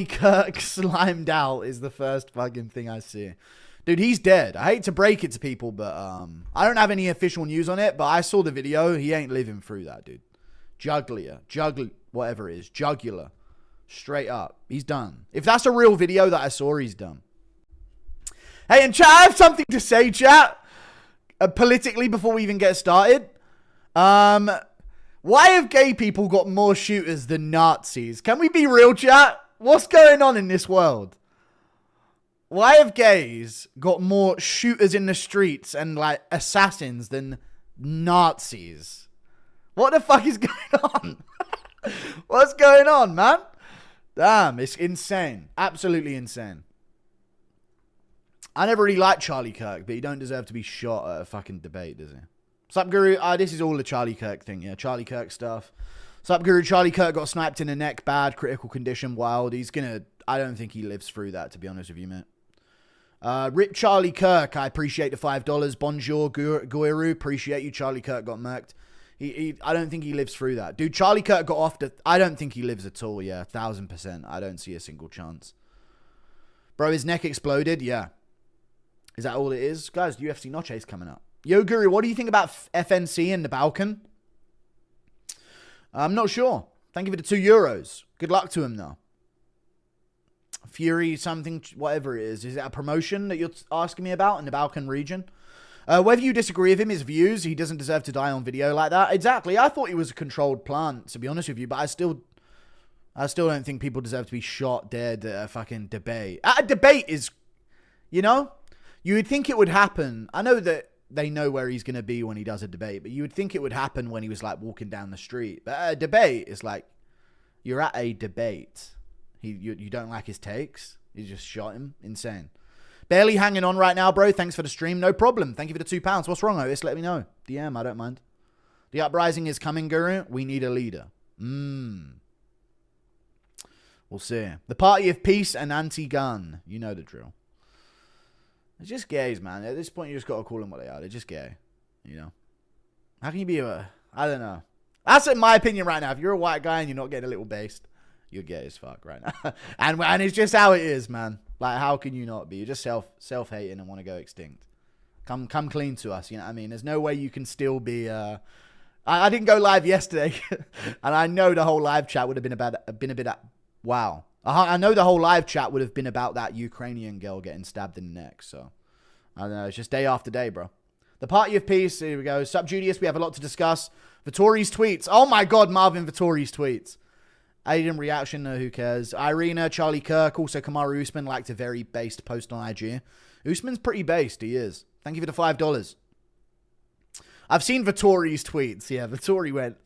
Kirk slimed out is the first fucking thing I see. Dude, he's dead. I hate to break it to people, but I don't have any official news on it, but I saw the video. He ain't living through that, dude. Jugular, whatever it is. Jugular. Straight up. He's done. If that's a real video that I saw, he's done. Hey, and chat, I have something to say, chat. Politically, before we even get started. Why have gay people got more shooters than Nazis? Can we be real, chat? What's going on in this world? Why have gays got more shooters in the streets and, like, assassins than Nazis? What the fuck is going on? What's going on, man? Damn, it's insane. Absolutely insane. I never really liked Charlie Kirk, but he don't deserve to be shot at a fucking debate, does he? Sup, Guru? This is all the Charlie Kirk thing, yeah. Charlie Kirk stuff. Sup, Guru? Charlie Kirk got sniped in the neck, bad, critical condition, wild. He's gonna... I don't think he lives through that, to be honest with you, mate. Rip Charlie Kirk, I appreciate the $5. Bonjour, Guru. Appreciate you. Charlie Kirk got murked. I don't think he lives through that. Dude, Charlie Kirk got off the... I don't think he lives at all, yeah. 1,000%. I don't see a single chance. Bro, his neck exploded? Yeah. Is that all it is? Guys, Ufc Noche is coming up. Yo, Guru, what do you think about FNC and the Balkan? I'm not sure. Thank you for the €2. Good luck to him, though. Fury something, whatever it is. Is it a promotion that you're asking me about in the Balkan region? Whether you disagree with him, his views, he doesn't deserve to die on video like that. Exactly. I thought he was a controlled plant, to be honest with you, but I still don't think people deserve to be shot dead at a fucking debate. At a debate is, you know, you would think it would happen. I know that they know where he's going to be when he does a debate, but you would think it would happen when he was like walking down the street. But at a debate, it's like, you're at a debate. You don't like his takes. You just shot him. Insane. Barely hanging on right now, bro. Thanks for the stream. No problem. Thank you for the £2. What's wrong, Otis? Let me know. DM, I don't mind. The uprising is coming, Guru. We need a leader. We'll see. The party of peace and anti-gun. You know the drill. It's just gays, man. At this point, you just got to call them what they are. They're just gay. You know? How can you be a... I don't know. That's in my opinion right now. If you're a white guy and you're not getting a little based, you're gay as fuck right now. and it's just how it is, man. Like, how can you not be? You're just self-hating and want to go extinct. Come clean to us, you know what I mean? There's no way you can still be... I didn't go live yesterday, and I know the whole live chat would have been a bit... Wow. I know the whole live chat would have been about that Ukrainian girl getting stabbed in the neck, so... I don't know, it's just day after day, bro. The Party of Peace, here we go. Sup, Julius, we have a lot to discuss. Vittori's tweets. Oh my god, Marvin Vittori's tweets. Aiden reaction, no, who cares? Irina, Charlie Kirk, also Kamaru Usman liked a very based post on IG. Usman's pretty based, he is. Thank you for the $5. I've seen Vittori's tweets. Yeah, Vittori went...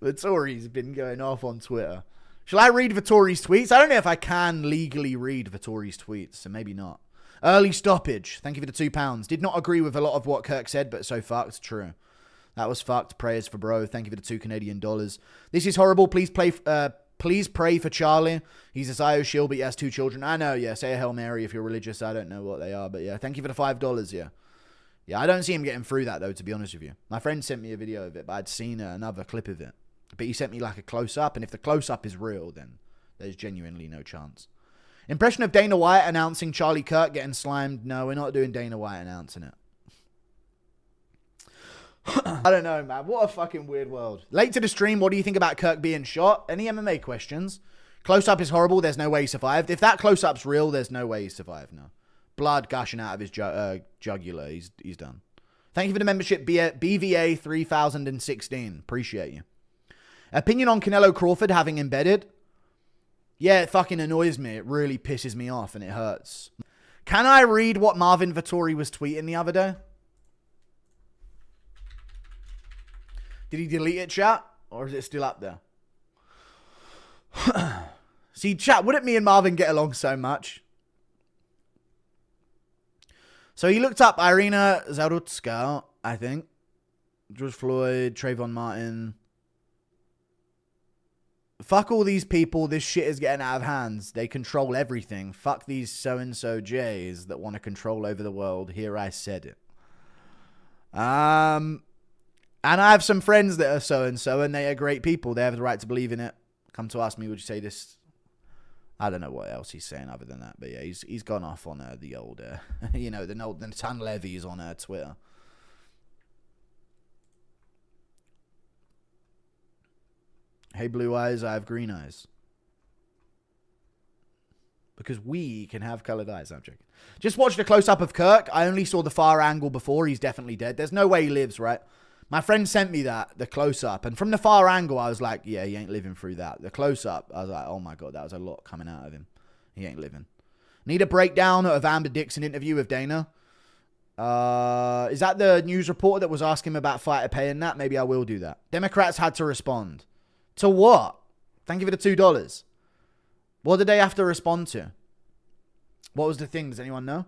Vittori's been going off on Twitter. Shall I read Vittori's tweets? I don't know if I can legally read Vittori's tweets, so maybe not. Early stoppage. Thank you for the £2. Did not agree with a lot of what Kirk said, but so fucked. True. That was fucked. Prayers for bro. Thank you for the $2 Canadian. This is horrible. Please pray for Charlie. He's a Zio shield, but he has 2 children. I know, yeah. Say a Hail Mary if you're religious. I don't know what they are, but yeah. Thank you for the $5, yeah. Yeah, I don't see him getting through that, though, to be honest with you. My friend sent me a video of it, but I'd seen another clip of it. But he sent me, like, a close-up, and if the close-up is real, then there's genuinely no chance. Impression of Dana White announcing Charlie Kirk getting slimed. No, we're not doing Dana White announcing it. I don't know, man. What a fucking weird world. Late to the stream, what do you think about Kirk being shot? Any MMA questions? Close-up is horrible. There's no way he survived. If that close-up's real, there's no way he survived, no. Blood gushing out of his jugular. He's done. Thank you for the membership, BVA 3016. Appreciate you. Opinion on Canelo Crawford having embedded? Yeah, it fucking annoys me. It really pisses me off and it hurts. Can I read what Marvin Vittori was tweeting the other day? Did he delete it, chat? Or is it still up there? See, chat, wouldn't me and Marvin get along so much? So he looked up Irina Zarutska, I think. George Floyd, Trayvon Martin... Fuck all these people. This shit is getting out of hands. They control everything. Fuck these so-and-so J's that want to control over the world. Here I said it. And I have some friends that are so-and-so, and they are great people. They have the right to believe in it. Come to ask me, would you say this? I don't know what else he's saying other than that. But yeah, he's gone off on the old, the ton levies on Twitter. Hey, blue eyes, I have green eyes. Because we can have colored eyes. I'm joking. Just watched a close-up of Kirk. I only saw the far angle before. He's definitely dead. There's no way he lives, right? My friend sent me the close-up. And from the far angle, I was like, yeah, he ain't living through that. The close-up, I was like, oh my God, that was a lot coming out of him. He ain't living. Need a breakdown of Amber Dixon interview with Dana. Is that the news reporter that was asking him about fighter pay and that? Maybe I will do that. Democrats had to respond. To what? Thank you for the $2. What did they have to respond to? What was the thing? Does anyone know?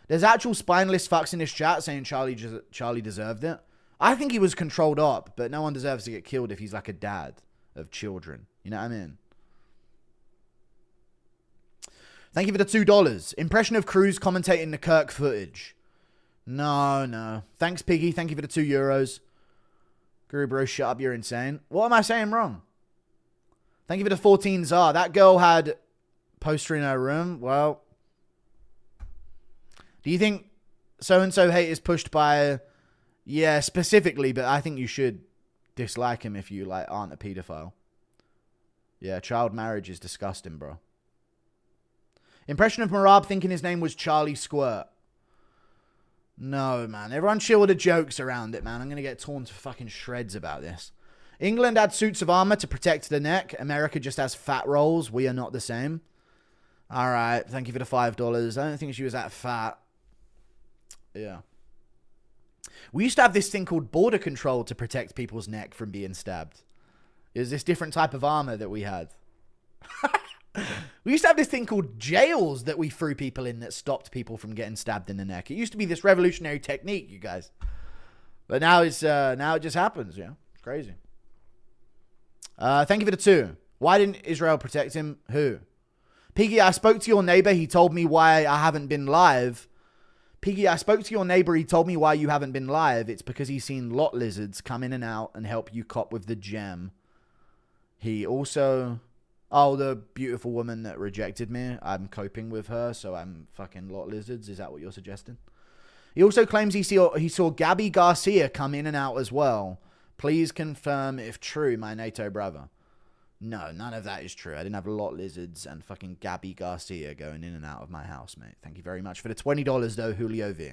There's actual spineless fucks in this chat saying Charlie deserved it. I think he was controlled up, but no one deserves to get killed if he's like a dad of children. You know what I mean? Thank you for the $2. Impression of Cruz commentating the Kirk footage. No. Thanks, Piggy. Thank you for the €2. Guru bro, shut up. You're insane. What am I saying wrong? Thank you for the 14 Czar. That girl had poster in her room. Well, do you think so-and-so hate is pushed by... Yeah, specifically, but I think you should dislike him if you like aren't a pedophile. Yeah, child marriage is disgusting, bro. Impression of Marab thinking his name was Charlie Squirt. No, man. Everyone chill with the jokes around it, man. I'm going to get torn to fucking shreds about this. England had suits of armor to protect the neck. America just has fat rolls. We are not the same. All right. Thank you for the $5. I don't think she was that fat. Yeah. We used to have this thing called border control to protect people's neck from being stabbed. It was this different type of armor that we had. We used to have this thing called jails that we threw people in that stopped people from getting stabbed in the neck. It used to be this revolutionary technique, you guys. But now now it just happens, yeah. It's crazy. Thank you for the 2. Why didn't Israel protect him? Who? Piggy, I spoke to your neighbor. He told me why I haven't been live. Piggy, I spoke to your neighbor. He told me why you haven't been live. It's because he's seen lot lizards come in and out and help you cop with the gem. He also... Oh, the beautiful woman that rejected me. I'm coping with her, so I'm fucking lot lizards. Is that what you're suggesting? He also claims he saw Gabby Garcia come in and out as well. Please confirm if true, my NATO brother. No, none of that is true. I didn't have lot lizards and fucking Gabby Garcia going in and out of my house, mate. Thank you very much for the $20, though, Julio V.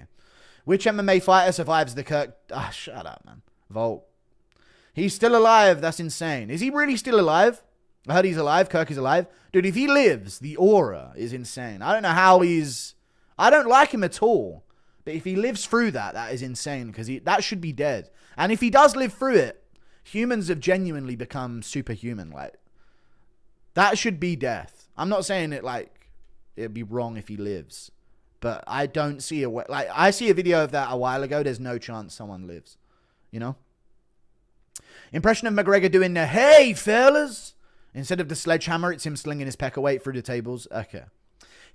Which MMA fighter survives the Kirk... Ah, shut up, man. Volt. He's still alive. That's insane. Is he really still alive? I heard he's alive. Kirk is alive. Dude, if he lives, the aura is insane. I don't know how he's... I don't like him at all. But if he lives through that, that is insane. Because that should be dead. And if he does live through it, humans have genuinely become superhuman. Like, that should be death. I'm not saying it like it'd be wrong if he lives. But I don't see a way... Like, I see a video of that a while ago. There's no chance someone lives. You know? Impression of McGregor doing the, hey, fellas... Instead of the sledgehammer, it's him slinging his pecker weight through the tables. Okay.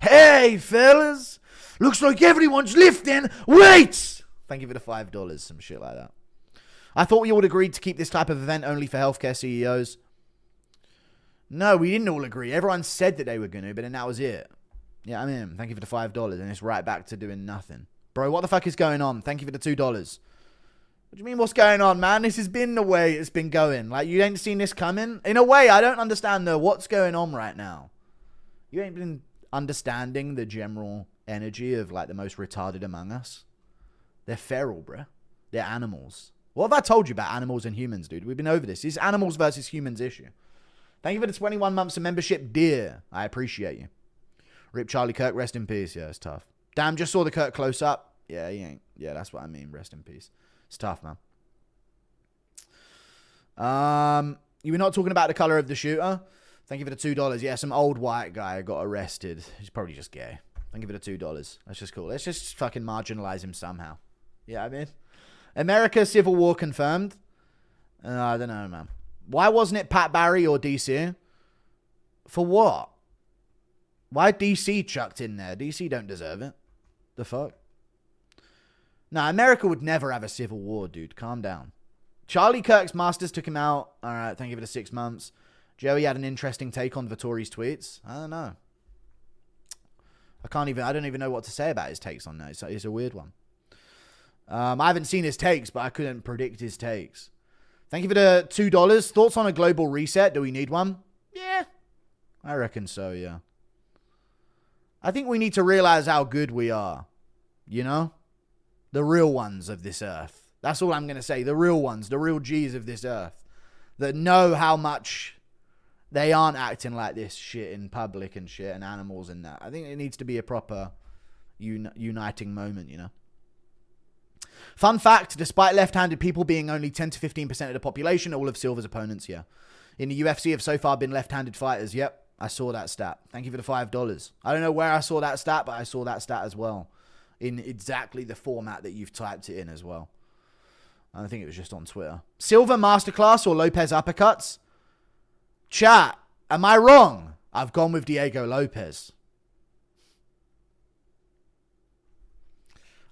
Hey, fellas. Looks like everyone's lifting weights. Thank you for the $5. Some shit like that. I thought we all agreed to keep this type of event only for healthcare CEOs. No, we didn't all agree. Everyone said that they were going to, but then that was it. Yeah, I'm in. Thank you for the $5. And it's right back to doing nothing. Bro, what the fuck is going on? Thank you for the $2. What do you mean what's going on, man? This has been the way it's been going. Like, you ain't seen this coming? In a way, I don't understand, though, what's going on right now. You ain't been understanding the general energy of, like, the most retarded among us. They're feral, bruh. They're animals. What have I told you about animals and humans, dude? We've been over this. This is animals versus humans issue. Thank you for the 21 months of membership, dear. I appreciate you. Rip Charlie Kirk, rest in peace. Yeah, it's tough. Damn, just saw the Kirk close up. Yeah, he ain't. Yeah, that's what I mean. Rest in peace. It's tough, man. You were not talking about the color of the shooter. Thank you for the $2. Yeah, some old white guy got arrested. He's probably just gay. Thank you for the $2. That's just cool. Let's just fucking marginalize him somehow. Yeah, I mean, America Civil War confirmed. I don't know, man. Why wasn't it Pat Barry or DC? For what? Why DC chucked in there? DC don't deserve it. The fuck? Nah, America would never have a civil war, dude. Calm down. Charlie Kirk's masters took him out. All right, thank you for the 6 months. Joey had an interesting take on Vittori's tweets. I don't know. I don't even know what to say about his takes on that. It's a weird one. I haven't seen his takes, but I couldn't predict his takes. Thank you for the $2. Thoughts on a global reset? Do we need one? Yeah, I reckon so, yeah. I think we need to realize how good we are. You know? The real ones of this earth. That's all I'm going to say. The real ones. The real G's of this earth. That know how much they aren't acting like this shit in public and shit and animals and that. I think it needs to be a proper uniting moment, you know? Fun fact, despite left-handed people being only 10 to 15% of the population, all of Silva's opponents, yeah. In the UFC have so far been left-handed fighters. Yep, I saw that stat. Thank you for the $5. I don't know where I saw that stat, but I saw that stat as well. In exactly the format that you've typed it in as well. I think it was just on Twitter. Silva masterclass or Lopes uppercuts? Chat, am I wrong? I've gone with Doego Lopes.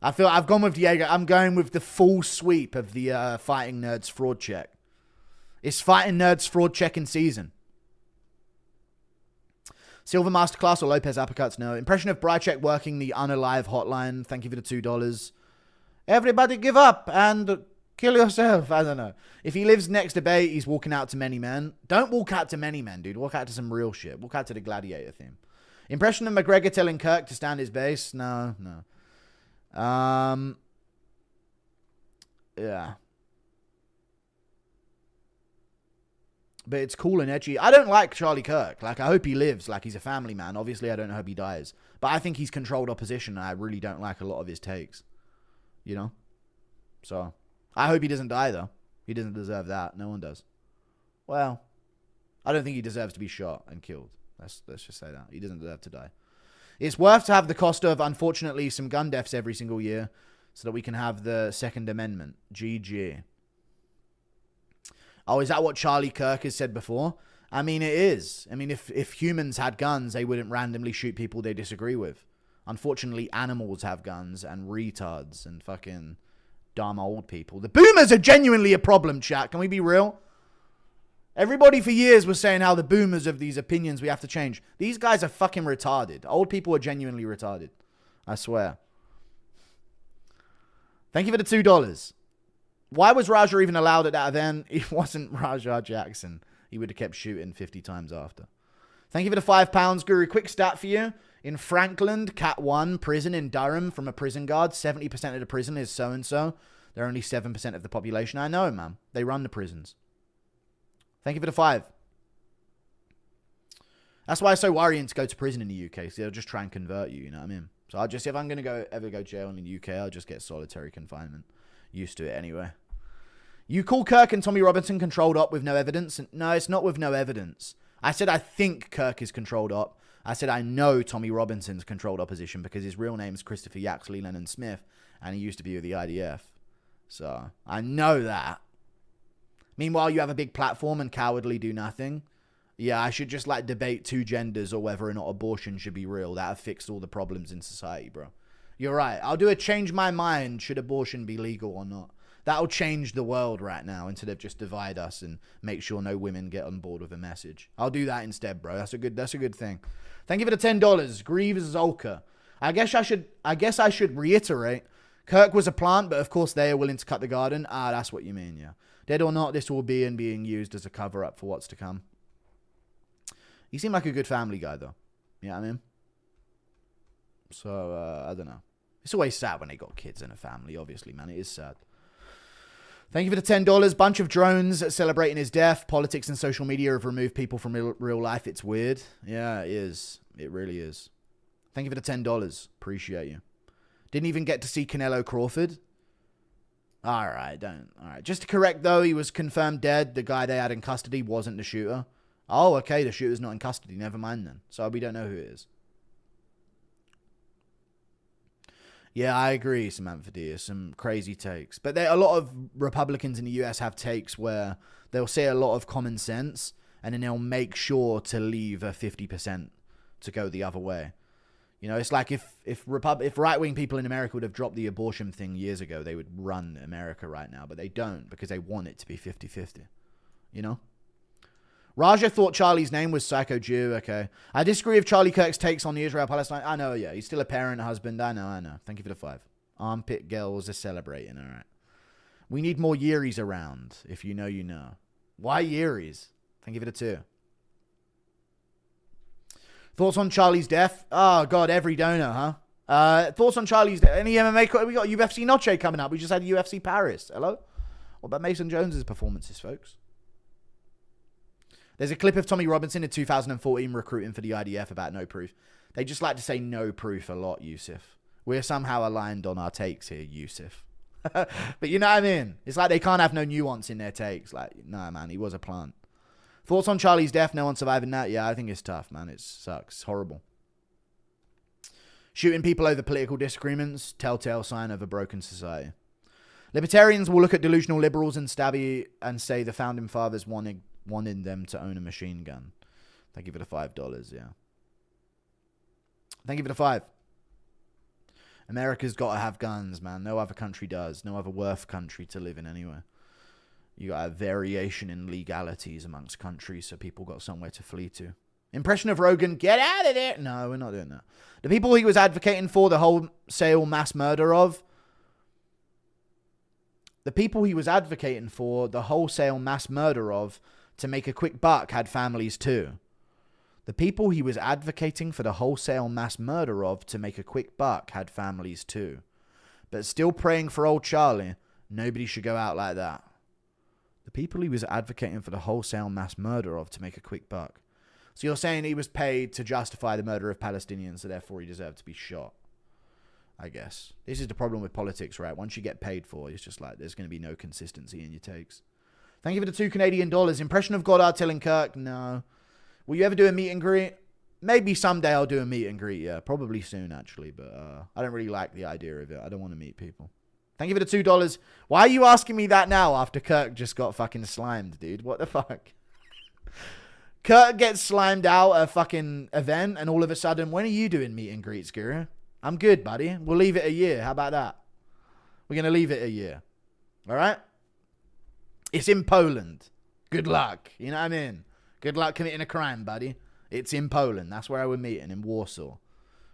I feel I've gone with Doego. I'm going with the full sweep of the Fighting Nerds fraud check. It's Fighting Nerds fraud checking season. Silva masterclass or Lopes uppercuts? No. Impression of Brychek working the unalive hotline. Thank you for the $2. Everybody give up and kill yourself. I don't know. If he lives next debate, he's walking out to many men. Don't walk out to many men, dude. Walk out to some real shit. Walk out to the Gladiator theme. Impression of McGregor telling Kirk to stand his base? No, no. Yeah. But it's cool and edgy. I don't like Charlie Kirk. Like, I hope he lives. Like, he's a family man. Obviously, I don't hope he dies. But I think he's controlled opposition, and I really don't like a lot of his takes. You know? So, I hope he doesn't die, though. He doesn't deserve that. No one does. Well, I don't think he deserves to be shot and killed. Let's just say that. He doesn't deserve to die. It's worth to have the cost of, unfortunately, some gun deaths every single year so that we can have the Second Amendment. GG. Oh, is that what Charlie Kirk has said before? I mean, it is. I mean, if humans had guns, they wouldn't randomly shoot people they disagree with. Unfortunately, animals have guns and retards and fucking dumb old people. The boomers are genuinely a problem, chat. Can we be real? Everybody for years was saying how the boomers of these opinions we have to change. These guys are fucking retarded. Old people are genuinely retarded. I swear. Thank you for the $2. Why was Raja even allowed at that event? It wasn't Raja Jackson. He would have kept shooting 50 times after. Thank you for the £5, Guru. Quick stat for you. In Frankland, Cat 1 prison in Durham, from a prison guard, 70% of the prison is so-and-so. They're only 7% of the population. I know, man. They run the prisons. Thank you for the 5. That's why it's so worrying to go to prison in the UK. So they'll just try and convert you, you know what I mean? So I'll just, if I'm going to ever go jail in the UK, I'll just get solitary confinement. Used to it anyway. You call Kirk and Tommy Robinson controlled op with no evidence? No, it's not with no evidence. I said I think Kirk is controlled op. I said I know Tommy Robinson's controlled opposition because his real name is Christopher Yaxley Lennon Smith and he used to be with the IDF. So I know that. Meanwhile, you have a big platform and cowardly do nothing. Yeah, I should just like debate two genders or whether or not abortion should be real. That have fixed all the problems in society, bro. You're right. I'll do a change my mind. Should abortion be legal or not? That'll change the world right now instead of just divide us and make sure no women get on board with a message. I'll do that instead, bro. That's a good thing. Thank you for the $10. Greaves Zolka. I guess I should reiterate. Kirk was a plant, but of course they are willing to cut the garden. Ah, that's what you mean, yeah. Dead or not, this will be being used as a cover-up for what's to come. He seemed like a good family guy, though. You know what I mean? So, I don't know. It's always sad when they got kids in a family, obviously, man. It is sad. Thank you for the $10. Bunch of drones celebrating his death. Politics and social media have removed people from real life. It's weird. Yeah, it is. It really is. Thank you for the $10. Appreciate you. Didn't even get to see Canelo Crawford. All right. Just to correct, though, he was confirmed dead. The guy they had in custody wasn't the shooter. Oh, okay. The shooter's not in custody. Never mind then. So we don't know who it is. Yeah, I agree, Samantha Diaz. Some crazy takes. But a lot of Republicans in the US have takes where they'll say a lot of common sense and then they'll make sure to leave a 50% to go the other way. You know, it's like if right-wing people in America would have dropped the abortion thing years ago, they would run America right now. But they don't because they want it to be 50-50. You know? Raja thought Charlie's name was Psycho Jew. Okay. I disagree with Charlie Kirk's takes on the Israel-Palestine. I know, yeah. He's still a parent, husband. I know. Thank you for the 5. Armpit girls are celebrating. All right. We need more Yeris around. If you know, you know. Why Yeris? Thank you for the 2. Thoughts on Charlie's death? Oh, God, every donor, huh? Thoughts on Charlie's death? Any MMA? We got UFC Noche coming up. We just had UFC Paris. Hello? What about Mason Jones's performances, folks? There's a clip of Tommy Robinson in 2014 recruiting for the IDF about no proof. They just like to say no proof a lot, Yusuf. We're somehow aligned on our takes here, Yusuf. But you know what I mean? It's like they can't have no nuance in their takes. Like, nah, man, he was a plant. Thoughts on Charlie's death? No one surviving that? Yeah, I think it's tough, man. It sucks. It's horrible. Shooting people over political disagreements, telltale sign of a broken society. Libertarians will look at delusional liberals and stabby and say the founding fathers wanted them to own a machine gun. Thank you for the $5, yeah. Thank you for the 5. America's got to have guns, man. No other country does. No other worth country to live in anyway. You got a variation in legalities amongst countries, so people got somewhere to flee to. Impression of Rogan, get out of there. No, we're not doing that. The people he was advocating for the wholesale mass murder of, to make a quick buck had families too. The people he was advocating for the wholesale mass murder of to make a quick buck had families too. But still praying for old Charlie, nobody should go out like that. The people he was advocating for the wholesale mass murder of to make a quick buck. So you're saying he was paid to justify the murder of Palestinians, so therefore he deserved to be shot. I guess. This is the problem with politics, right? Once you get paid for, it's just like there's going to be no consistency in your takes. Thank you for the $2 Canadian. Impression of Goddard telling Kirk? No. Will you ever do a meet and greet? Maybe someday I'll do a meet and greet, yeah. Probably soon, actually. But I don't really like the idea of it. I don't want to meet people. Thank you for the $2. Why are you asking me that now after Kirk just got fucking slimed, dude? What the fuck? Kirk gets slimed out at a fucking event and all of a sudden, when are you doing meet and greets, Guru? I'm good, buddy. We'll leave it a year. How about that? We're going to leave it a year. All right? It's in Poland. Good luck. You know what I mean? Good luck committing a crime, buddy. It's in Poland. That's where we're meeting, in Warsaw.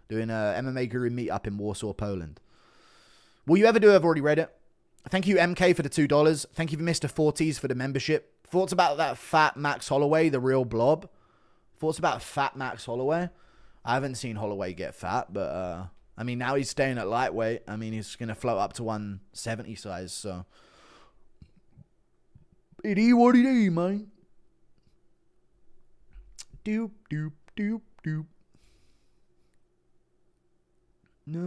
Doing a MMA Guru meetup in Warsaw, Poland. Will you ever do? I've already read it. Thank you, MK, for the $2. Thank you for Mr. 40s for the membership. Thoughts about that fat Max Holloway, the real blob? Thoughts about fat Max Holloway? I haven't seen Holloway get fat, but I mean, now he's staying at lightweight. I mean, he's going to float up to 170 size, so it is what it is, man. Doop, doop, doop, doop. No.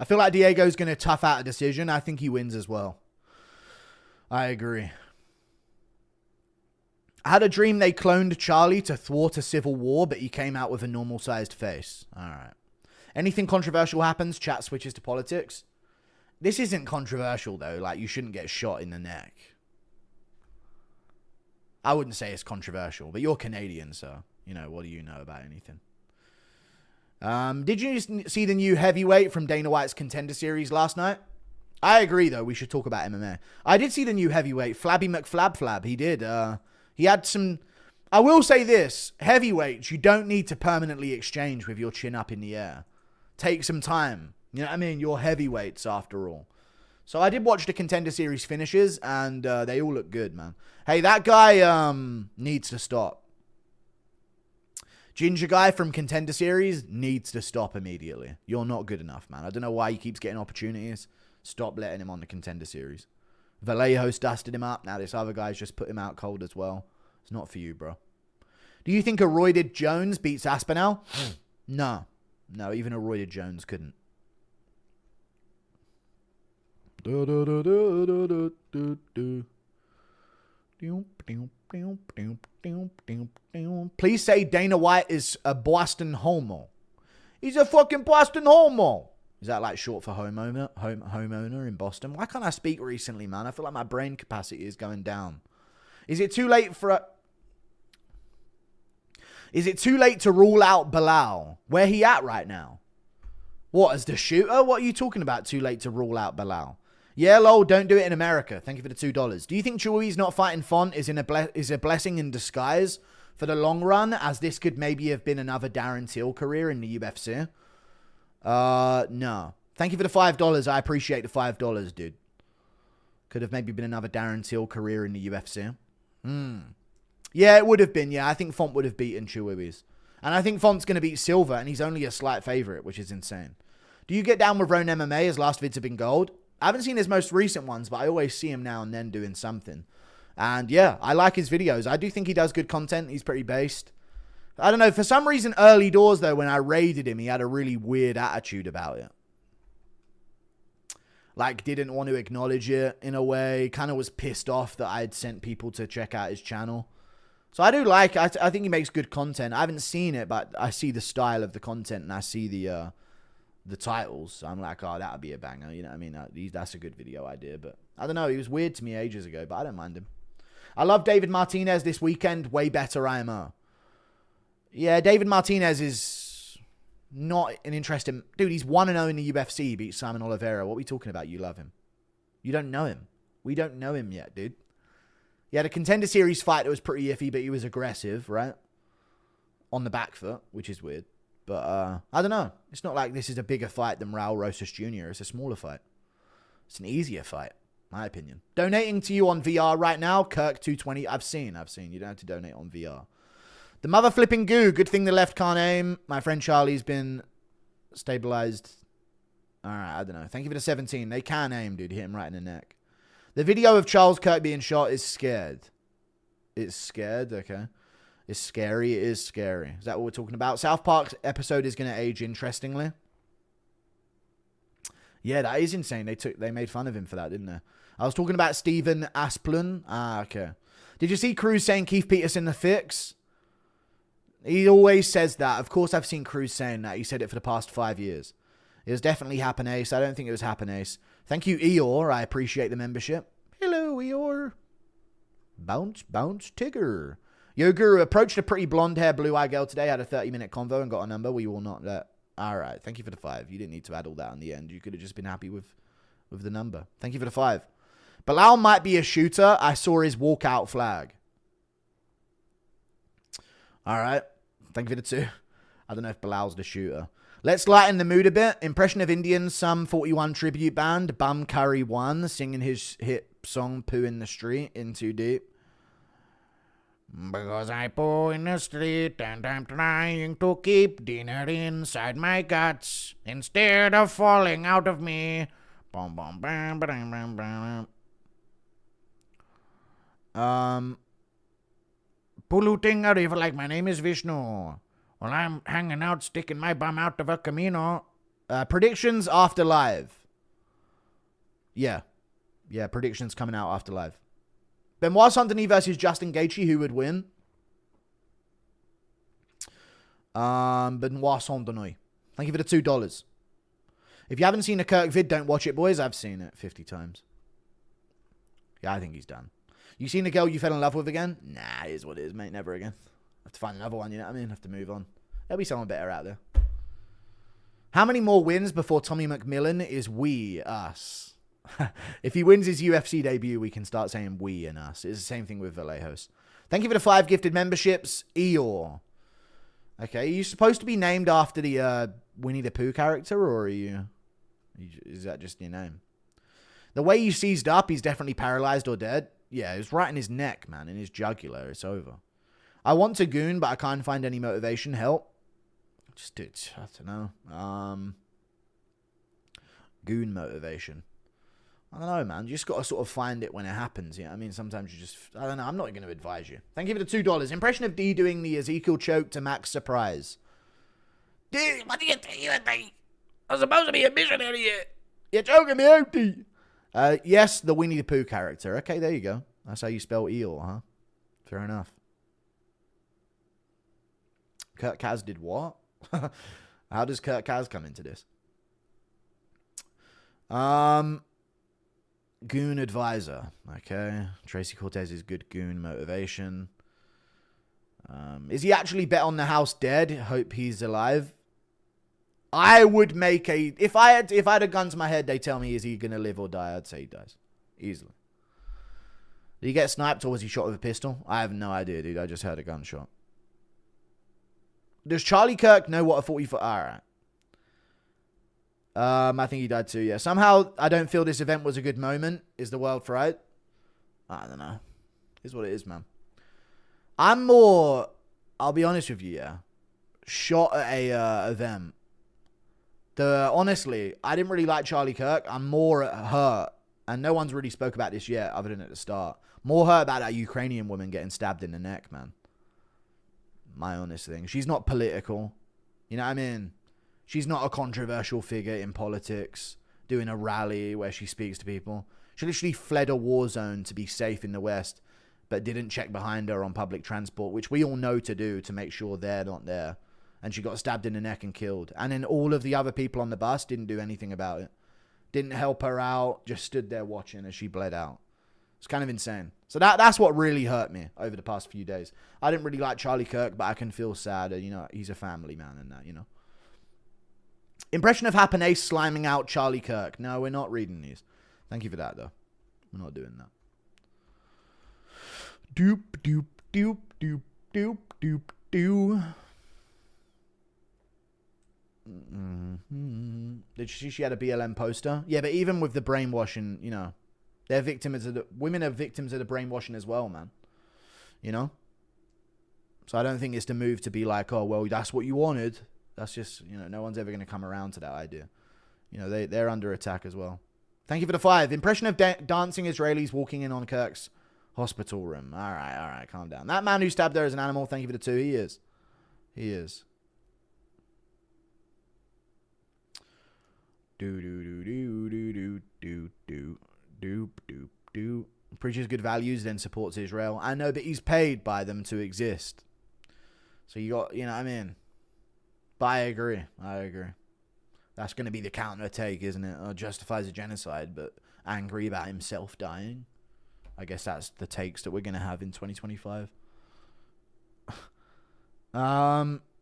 I feel like Diego's going to tough out a decision. I think he wins as well. I agree. I had a dream they cloned Charlie to thwart a civil war, but he came out with a normal-sized face. All right. Anything controversial happens, chat switches to politics. This isn't controversial, though. Like, you shouldn't get shot in the neck. I wouldn't say it's controversial, but you're Canadian, so, you know, what do you know about anything? Did you see the new heavyweight from Dana White's Contender Series last night? I agree, though. We should talk about MMA. I did see the new heavyweight, Flabby McFlab. He did. He had some... I will say this. Heavyweights, you don't need to permanently exchange with your chin up in the air. Take some time. You know what I mean? You're heavyweights, after all. So I did watch the Contender Series finishes, and they all look good, man. Hey, that guy needs to stop. Ginger guy from Contender Series needs to stop immediately. You're not good enough, man. I don't know why he keeps getting opportunities. Stop letting him on the Contender Series. Vallejo's dusted him up. Now this other guy's just put him out cold as well. It's not for you, bro. Do you think a roided Jones beats Aspinall? No. No, even a roided Jones couldn't. Please say Dana White is a Boston homo. He's a fucking Boston homo. Is that like short for homeowner in Boston? Why can't I speak recently, man? I feel like my brain capacity is going down. Is it too late to rule out Bilal? Where he at right now? What, as the shooter? What are you talking about? Too late to rule out Bilal? Yeah, lol, don't do it in America. Thank you for the $2. Do you think Chewy's not fighting Font is a blessing in disguise for the long run, as this could maybe have been another Darren Till career in the UFC? No. Thank you for the $5. I appreciate the $5, dude. Could have maybe been another Darren Till career in the UFC. Yeah, it would have been. Yeah, I think Font would have beaten Chewy's. And I think Font's going to beat Silva, and he's only a slight favorite, which is insane. Do you get down with Roan MMA? His last vids have been gold. I haven't seen his most recent ones, but I always see him now and then doing something. And yeah, I like his videos. I do think he does good content. He's pretty based. I don't know. For some reason, early doors, though, when I raided him, he had a really weird attitude about it. Like, didn't want to acknowledge it in a way. Kind of was pissed off that I had sent people to check out his channel. So I do like, I think he makes good content. I haven't seen it, but I see the style of the content and I see the titles. So I'm like, oh, that would be a banger. You know what I mean? That's a good video idea. But I don't know. He was weird to me ages ago, but I don't mind him. I love David Martinez this weekend. Way better IMO. Yeah, David Martinez is not an interesting... Dude, he's 1-0 in the UFC. He beat Simon Oliveira. What are we talking about? You love him. You don't know him. We don't know him yet, dude. He had a Contender Series fight that was pretty iffy, but he was aggressive, right? On the back foot, which is weird. But, I don't know. It's not like this is a bigger fight than Raul Rosas Jr. It's a smaller fight. It's an easier fight, my opinion. Donating to you on VR right now, Kirk 220. I've seen. You don't have to donate on VR. The mother flipping goo. Good thing the left can't aim. My friend Charlie's been stabilized. All right, I don't know. Thank you for the 17. They can aim, dude. Hit him right in the neck. The video of Charles Kirk being shot is scared. It's scared, okay. It's scary. It is scary. Is that what we're talking about? South Park's episode is going to age interestingly. Yeah, that is insane. They made fun of him for that, didn't they? I was talking about Stephen Asplund. Ah, okay. Did you see Cruz saying Keith Peterson the fix? He always says that. Of course, I've seen Cruz saying that. He said it for the past 5 years. It was definitely Happen Ace. I don't think it was Happen Ace. Thank you, Eeyore. I appreciate the membership. Hello, Eeyore. Bounce, bounce, Tigger. Yo, Guru approached a pretty blonde-haired, blue-eyed girl today, had a 30-minute convo and got a number. We will not let... All right. Thank you for the 5. You didn't need to add all that in the end. You could have just been happy with the number. Thank you for the 5. Bilal might be a shooter. I saw his walkout flag. All right. Thank you for the 2. I don't know if Bilal's the shooter. Let's lighten the mood a bit. Impression of Indian Sum 41 tribute band, Bum Curry 1, singing his hit song Poo in the Street, In Too Deep. Because I poo in the street and I'm trying to keep dinner inside my guts instead of falling out of me. Bum, bum, bam, bam, bam, bam. Polluting a river like my name is Vishnu. Well, I'm hanging out, sticking my bum out of a Camino. Predictions after live. Yeah. Yeah, predictions coming out after live. Benoit Saint-Denis versus Justin Gaethje, who would win? Benoit Saint-Denis. Thank you for the $2. If you haven't seen a Kirk vid, don't watch it, boys. I've seen it 50 times. Yeah, I think he's done. You seen the girl you fell in love with again? Nah, it is what it is, mate. Never again. Have to find another one, you know what I mean? Have to move on. There'll be someone better out there. How many more wins before Tommy McMillan is we, us? If he wins his UFC debut, we can start saying we and us. It's the same thing with Vallejos. Thank you for the 5 gifted memberships. Eeyore. Okay, are you supposed to be named after the Winnie the Pooh character, or are you... Is that just your name? The way you seized up, he's definitely paralyzed or dead. Yeah, it was right in his neck, man. In his jugular. It's over. I want to goon, but I can't find any motivation. Help. Just do it. I don't know. Goon motivation. I don't know, man. You just got to sort of find it when it happens. Yeah, I mean, sometimes you just... I don't know. I'm not going to advise you. Thank you for the $2. Impression of D doing the Ezekiel choke to Mac's surprise. Dude, what are you doing, mate? I'm supposed to be a missionary here. You're choking me out, D. Yes, the Winnie the Pooh character. Okay, there you go. That's how you spell Eeyore, huh? Fair enough. Kurt Kaz did what? How does Kurt Kaz come into this? Goon advisor. Okay. Tracy Cortez is good goon motivation. Is he actually bet on the house dead? Hope he's alive. I would make a... If I had a gun to my head, they tell me, is he going to live or die? I'd say he dies. Easily. Did he get sniped or was he shot with a pistol? I have no idea, dude. I just heard a gunshot. Does Charlie Kirk know what a 44... Alright. I think he died too, yeah. Somehow, I don't feel this event was a good moment. Is the world fried? I don't know. It's what it is, man. I'm more... I'll be honest with you, yeah. Shot at a event. Honestly, I didn't really like Charlie Kirk. I'm more hurt. And no one's really spoke about this yet, other than at the start. More hurt about that Ukrainian woman getting stabbed in the neck, man. My honest thing. She's not political. You know what I mean? She's not a controversial figure in politics, doing a rally where she speaks to people. She literally fled a war zone to be safe in the West, but didn't check behind her on public transport, which we all know to do to make sure they're not there. And she got stabbed in the neck and killed. And then all of the other people on the bus didn't do anything about it. Didn't help her out, just stood there watching as she bled out. It's kind of insane. So that's what really hurt me over the past few days. I didn't really like Charlie Kirk, but I can feel sad. You know, he's a family man and that, you know. Impression of Happinace sliming out Charlie Kirk. No, we're not reading these. Thank you for that, though. We're not doing that. Doop, doop, doop, doop, doop, doop, doop. Did you see she had a BLM poster? Yeah, but even with the brainwashing, you know, they're victims of women are victims of the brainwashing as well, man. You know? So I don't think it's the move to be like, oh, well, that's what you wanted. That's just, you know, no one's ever going to come around to that idea. You know, they're under attack as well. Thank you for the 5. Impression of dancing Israelis walking in on Kirk's hospital room. All right, calm down. That man who stabbed her is an animal. Thank you for the 2. He is. He is. Do. Preaches good values, then supports Israel. I know, but he's paid by them to exist. So you got, you know what I mean? But I agree. That's going to be the counter take, isn't it? Justifies a genocide, but angry about himself dying. I guess that's the takes that we're going to have in 2025.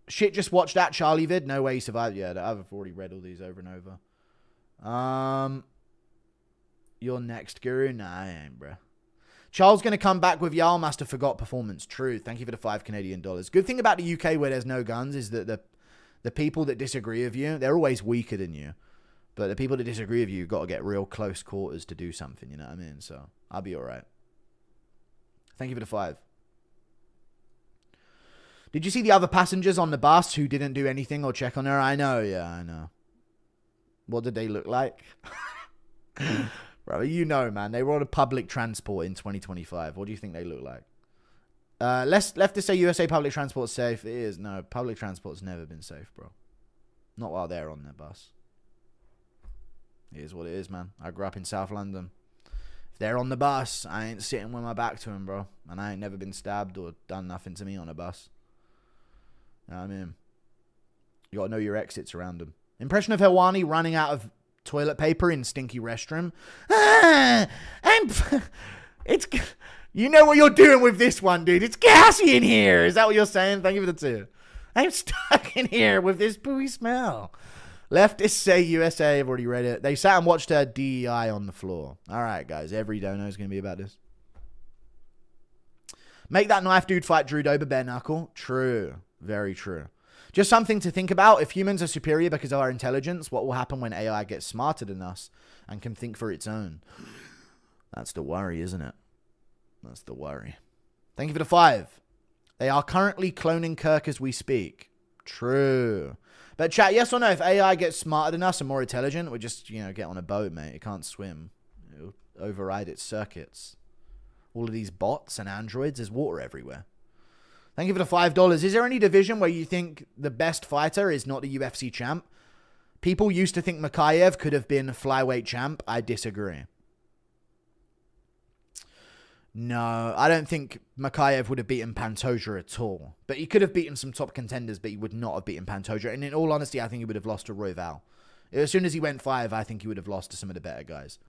Shit, just watched that Charlie vid. No way he survived. Yeah, I've already read all these over and over. You're next, Guru? Nah, I ain't, bro. Charles going to come back with Jarl Master forgot performance. True. Thank you for the $5 Canadian. Good thing about the UK where there's no guns is that the people that disagree with you, they're always weaker than you. But the people that disagree with you, you've got to get real close quarters to do something, you know what I mean? So, I'll be alright. Thank you for the 5. Did you see the other passengers on the bus who didn't do anything or check on her? I know, yeah, I know. What did they look like? Bro, you know, man. They were on a public transport in 2025. What do you think they look like? Left to say USA public transport's safe. It is. No, public transport's never been safe, bro. Not while they're on their bus. It is what it is, man. I grew up in South London. If they're on the bus, I ain't sitting with my back to them, bro. And I ain't never been stabbed or done nothing to me on a bus. You know what I mean? You gotta know your exits around them. Impression of Helwani running out of toilet paper in stinky restroom. It's... You know what you're doing with this one, dude. It's gassy in here. Is that what you're saying? Thank you for the 2. I'm stuck in here with this pooey smell. Leftists say USA. I've already read it. They sat and watched her DEI on the floor. All right, guys. Every dono is going to be about this. Make that knife dude fight Drew Dober bare knuckle. True. Very true. Just something to think about. If humans are superior because of our intelligence, what will happen when AI gets smarter than us and can think for its own? That's the worry, isn't it? That's the worry. Thank you for the 5. They are currently cloning Kirk as we speak. True. But chat, yes or no, if AI gets smarter than us and more intelligent, we just, you know, get on a boat, mate. It can't swim. It'll override its circuits. All of these bots and androids, there's water everywhere. Thank you for the $5. Is there any division where you think the best fighter is not the UFC champ? People used to think Makayev could have been flyweight champ. I disagree. No, I don't think Makayev would have beaten Pantoja at all. But he could have beaten some top contenders, but he would not have beaten Pantoja. And in all honesty, I think he would have lost to Royval. As soon as he went 5, I think he would have lost to some of the better guys.